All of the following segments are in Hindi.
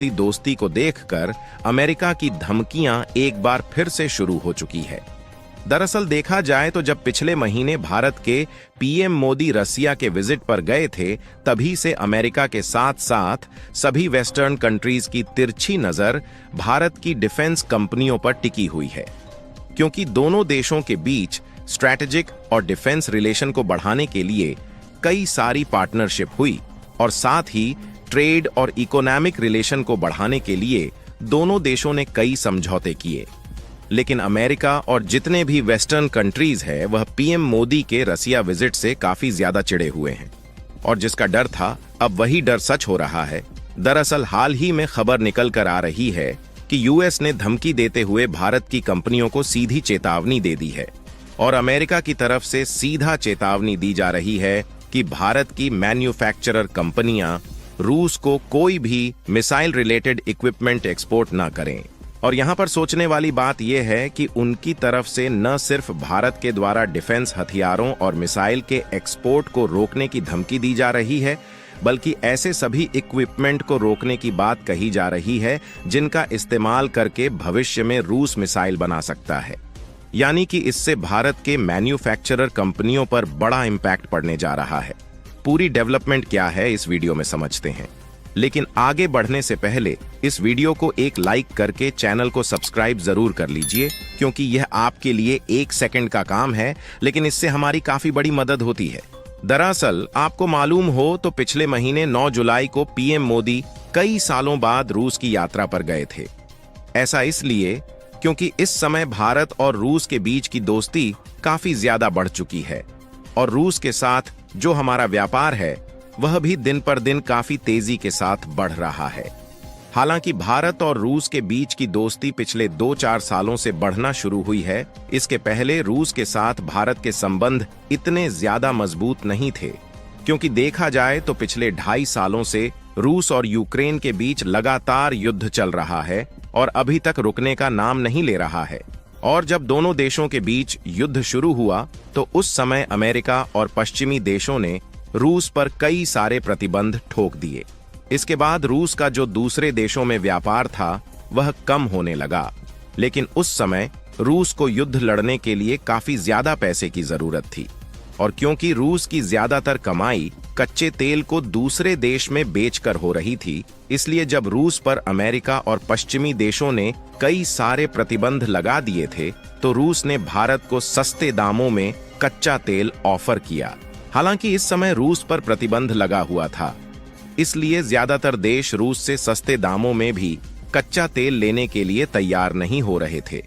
दोस्ती को देखकर अमेरिका की धमकियां एक बार फिर से शुरू हो चुकी है। दरअसल देखा जाए तो जब पिछले महीने भारत के पीएम मोदी रसिया के विजिट पर गए थे, तभी से अमेरिका के साथ साथ सभी वेस्टर्न कंट्रीज की तिरछी नजर भारत की डिफेंस कंपनियों पर टिकी हुई है, क्योंकि दोनों देशों के बीच स्ट्रैटेजिक और डिफेंस रिलेशन को बढ़ाने के लिए कई सारी पार्टनरशिप हुई और साथ ही ट्रेड और इकोनॉमिक रिलेशन को बढ़ाने के लिए दोनों देशों ने कई समझौते किए। लेकिन अमेरिका और जितने भी वेस्टर्न कंट्रीज है वह पीएम मोदी के रसिया विजिट से काफी ज्यादा चिढ़े हुए हैं, और जिसका डर था अब वही डर सच हो रहा है। दरअसल हाल ही में खबर निकल कर आ रही है कि यूएस ने धमकी देते हुए भारत की कंपनियों को सीधी चेतावनी दे दी है, और अमेरिका की तरफ से सीधा चेतावनी दी जा रही है कि भारत की मैन्युफैक्चरर कंपनियां रूस को कोई भी मिसाइल रिलेटेड इक्विपमेंट एक्सपोर्ट ना करें। और यहां पर सोचने वाली बात यह है कि उनकी तरफ से न सिर्फ भारत के द्वारा डिफेंस हथियारों और मिसाइल के एक्सपोर्ट को रोकने की धमकी दी जा रही है, बल्कि ऐसे सभी इक्विपमेंट को रोकने की बात कही जा रही है जिनका इस्तेमाल करके भविष्य में रूस मिसाइल बना सकता है। यानी कि इससे भारत के मैन्युफैक्चरर कंपनियों पर बड़ा इंपैक्ट पड़ने जा रहा है। पूरी डेवलपमेंट क्या है इस वीडियो में समझते हैं, लेकिन आगे बढ़ने से पहले इस वीडियो को एक लाइक करके चैनल को सब्सक्राइब जरूर कर लीजिए, क्योंकि यह आपके लिए 1 सेकंड का काम है, लेकिन इससे हमारी काफी बड़ी मदद होती है। दरअसल आपको मालूम हो तो पिछले महीने 9 जुलाई को पीएम मोदी कई सालों बाद रूस की यात्रा पर गए थे। ऐसा इसलिए क्योंकि इस समय भारत और रूस के बीच की दोस्ती काफी ज्यादा बढ़ चुकी है, और रूस के साथ जो हमारा व्यापार है वह भी दिन पर दिन काफी तेजी के साथ बढ़ रहा है। हालांकि भारत और रूस के बीच की दोस्ती पिछले 2-4 सालों से बढ़ना शुरू हुई है। इसके पहले रूस के साथ भारत के संबंध इतने ज्यादा मजबूत नहीं थे, क्योंकि देखा जाए तो पिछले 2.5 सालों से रूस और यूक्रेन के बीच लगातार युद्ध चल रहा है और अभी तक रुकने का नाम नहीं ले रहा है। और जब दोनों देशों के बीच युद्ध शुरू हुआ तो उस समय अमेरिका और पश्चिमी देशों ने रूस पर कई सारे प्रतिबंध ठोक दिए। इसके बाद रूस का जो दूसरे देशों में व्यापार था वह कम होने लगा, लेकिन उस समय रूस को युद्ध लड़ने के लिए काफी ज्यादा पैसे की जरूरत थी, और क्योंकि रूस की ज्यादातर कमाई कच्चे तेल को दूसरे देश में बेचकर हो रही थी, इसलिए जब रूस पर अमेरिका और पश्चिमी देशों ने कई सारे प्रतिबंध लगा दिए थे तो रूस ने भारत को सस्ते दामों में कच्चा तेल ऑफर किया। हालांकि इस समय रूस पर प्रतिबंध लगा हुआ था, इसलिए ज्यादातर देश रूस से सस्ते दामों में भी कच्चा तेल लेने के लिए तैयार नहीं हो रहे थे।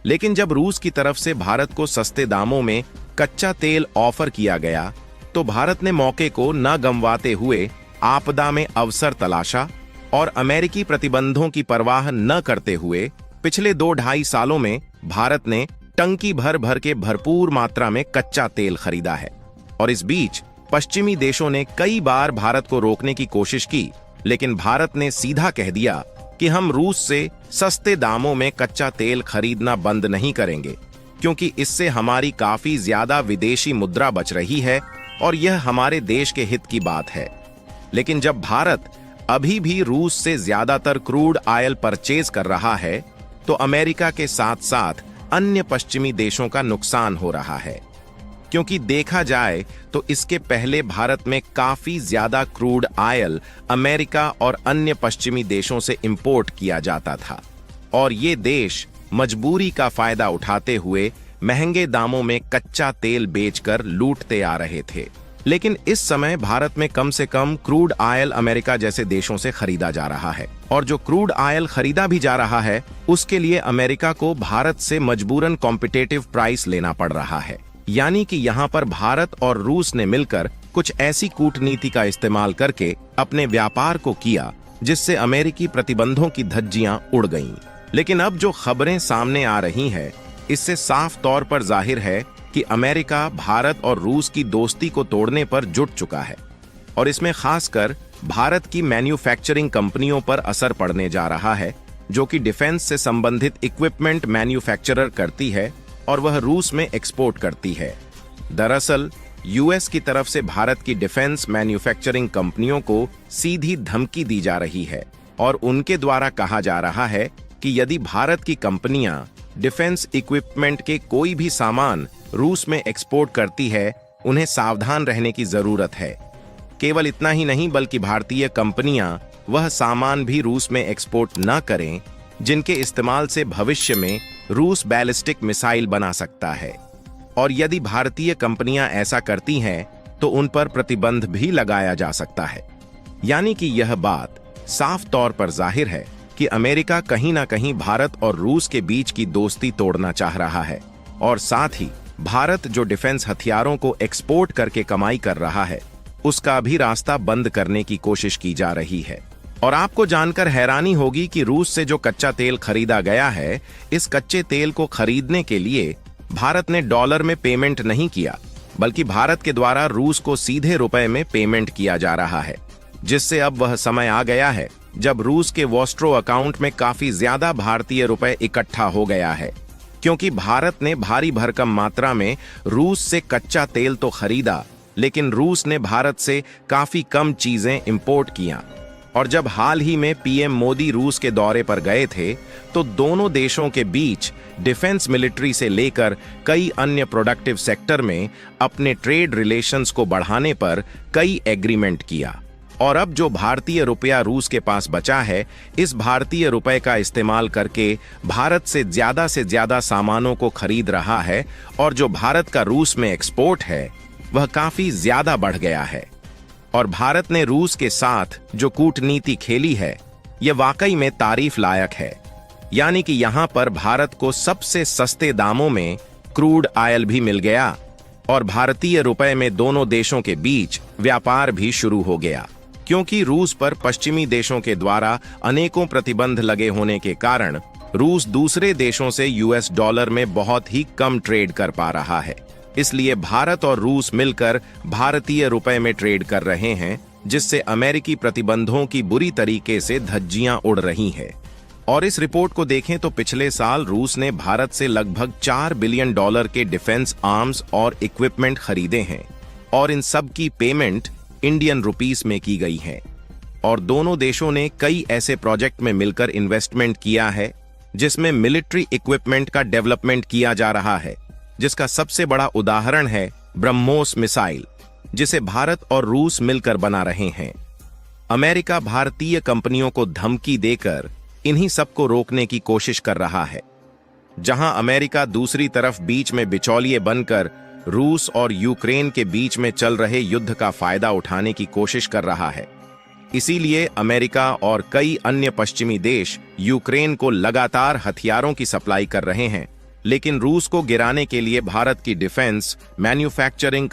लेकिन जब रूस की तरफ से भारत को सस्ते दामों में कच्चा तेल ऑफर किया गया तो भारत ने मौके को न गंवाते हुए आपदा में अवसर तलाशा, और अमेरिकी प्रतिबंधों की परवाह न करते हुए पिछले 2-2.5 सालों में भारत ने टंकी भर भर के भरपूर मात्रा में कच्चा तेल खरीदा है। और इस बीच पश्चिमी देशों ने कई बार भारत को रोकने की कोशिश की, लेकिन भारत ने सीधा कह दिया कि हम रूस से सस्ते दामों में कच्चा तेल खरीदना बंद नहीं करेंगे, क्योंकि इससे हमारी काफी ज्यादा विदेशी मुद्रा बच रही है और यह हमारे देश के हित की बात है। लेकिन जब भारत अभी भी रूस से ज्यादातर क्रूड ऑयल परचेज कर रहा है तो अमेरिका के साथ साथ अन्य पश्चिमी देशों का नुकसान हो रहा है, क्योंकि देखा जाए तो इसके पहले भारत में काफी ज्यादा क्रूड ऑयल अमेरिका और अन्य पश्चिमी देशों से इंपोर्ट किया जाता था, और ये देश मजबूरी का फायदा उठाते हुए महंगे दामों में कच्चा तेल बेचकर लूटते आ रहे थे। लेकिन इस समय भारत में कम से कम क्रूड ऑयल अमेरिका जैसे देशों से खरीदा जा रहा है, और जो क्रूड ऑयल खरीदा भी जा रहा है उसके लिए अमेरिका को भारत से मजबूरन कॉम्पिटिटिव प्राइस लेना पड़ रहा है। यानी कि यहाँ पर भारत और रूस ने मिलकर कुछ ऐसी कूटनीति का इस्तेमाल करके अपने व्यापार को किया जिससे अमेरिकी प्रतिबंधों की धज्जियां उड़ गईं। लेकिन अब जो खबरें सामने आ रही हैं, इससे साफ तौर पर जाहिर है कि अमेरिका भारत और रूस की दोस्ती को तोड़ने पर जुट चुका है, और इसमें खासकर भारत की मैन्युफैक्चरिंग कंपनियों पर असर पड़ने जा रहा है, जो कि डिफेंस से संबंधित इक्विपमेंट मैन्युफैक्चरर करती है और वह रूस में एक्सपोर्ट करती है। दरअसल यूएस की तरफ से भारत की डिफेंस मैन्युफैक्चरिंग कंपनियों को सीधी धमकी दी जा रही है और उनके द्वारा कहा जा रहा है कि यदि भारत की कंपनियां डिफेंस इक्विपमेंट के कोई भी सामान रूस में एक्सपोर्ट करती है, उन्हें सावधान रहने की जरूरत है। केवल इतना ही नहीं, बल्कि भारतीय कंपनियां वह सामान भी रूस में एक्सपोर्ट न करें जिनके इस्तेमाल से भविष्य में रूस बैलिस्टिक मिसाइल बना सकता है। और यदि भारतीय कंपनियां ऐसा करती हैं तो उन पर प्रतिबंध भी लगाया जा सकता है। यानी कि यह बात साफ तौर पर जाहिर है कि अमेरिका कहीं ना कहीं भारत और रूस के बीच की दोस्ती तोड़ना चाह रहा है, और साथ ही भारत जो डिफेंस हथियारों को एक्सपोर्ट करके कमाई कर रहा है, उसका भी रास्ता बंद करने की कोशिश की जा रही है। और आपको जानकर हैरानी होगी कि रूस से जो कच्चा तेल खरीदा गया है, इस कच्चे तेल को खरीदने के लिए भारत ने डॉलर में पेमेंट नहीं किया, बल्कि भारत के द्वारा रूस को सीधे रुपए में पेमेंट किया जा रहा है, जिससे अब वह समय आ गया है जब रूस के वॉस्ट्रो अकाउंट में काफी ज्यादा भारतीय रुपए इकट्ठा हो गया है, क्योंकि भारत ने भारी भरकम मात्रा में रूस से कच्चा तेल तो खरीदा, लेकिन रूस ने भारत से काफी कम चीजें इंपोर्ट किया। और जब हाल ही में पीएम मोदी रूस के दौरे पर गए थे, तो दोनों देशों के बीच डिफेंस मिलिट्री से लेकर कई अन्य प्रोडक्टिव सेक्टर में अपने ट्रेड रिलेशंस को बढ़ाने पर कई एग्रीमेंट किया। और अब जो भारतीय रुपया रूस के पास बचा है, इस भारतीय रुपए का इस्तेमाल करके भारत से ज्यादा सामानों को खरीद रहा है, और जो भारत का रूस में एक्सपोर्ट है वह काफी ज्यादा बढ़ गया है। और भारत ने रूस के साथ जो कूटनीति खेली है, यह वाकई में तारीफ लायक है। यानी कि यहां पर भारत को सबसे सस्ते दामों में क्रूड ऑयल भी मिल गया, और भारतीय रुपए में दोनों देशों के बीच व्यापार भी शुरू हो गया। क्योंकि रूस पर पश्चिमी देशों के द्वारा अनेकों प्रतिबंध लगे होने के कारण रूस दूसरे देशों से यूएस डॉलर में बहुत ही कम ट्रेड कर पा रहा है। इसलिए भारत और रूस मिलकर भारतीय रुपए में ट्रेड कर रहे हैं, जिससे अमेरिकी प्रतिबंधों की बुरी तरीके से धज्जियां उड़ रही हैं। और इस रिपोर्ट को देखें तो पिछले साल रूस ने भारत से लगभग $4 बिलियन के डिफेंस आर्म्स और इक्विपमेंट खरीदे हैं, और इन सब की पेमेंट इंडियन रुपीस में की गई है। और दोनों देशों ने कई ऐसे प्रोजेक्ट में मिलकर इन्वेस्टमेंट किया है जिसमें मिलिट्री इक्विपमेंट का डेवलपमेंट किया जा रहा है, जिसका सबसे बड़ा उदाहरण है ब्रह्मोस मिसाइल, जिसे भारत और रूस मिलकर बना रहे हैं। अमेरिका भारतीय कंपनियों को धमकी देकर इन्हीं सबको रोकने की कोशिश कर रहा है, जहां अमेरिका दूसरी तरफ बीच में बिचौलिए बनकर रूस और यूक्रेन के बीच में चल रहे युद्ध का फायदा उठाने की कोशिश कर रहा है। इसीलिए अमेरिका और कई अन्य पश्चिमी देश यूक्रेन को लगातार हथियारों की सप्लाई कर रहे हैं, लेकिन रूस को गिराने के लिए भारत की डिफेंस मैन्युफैक्चरिंग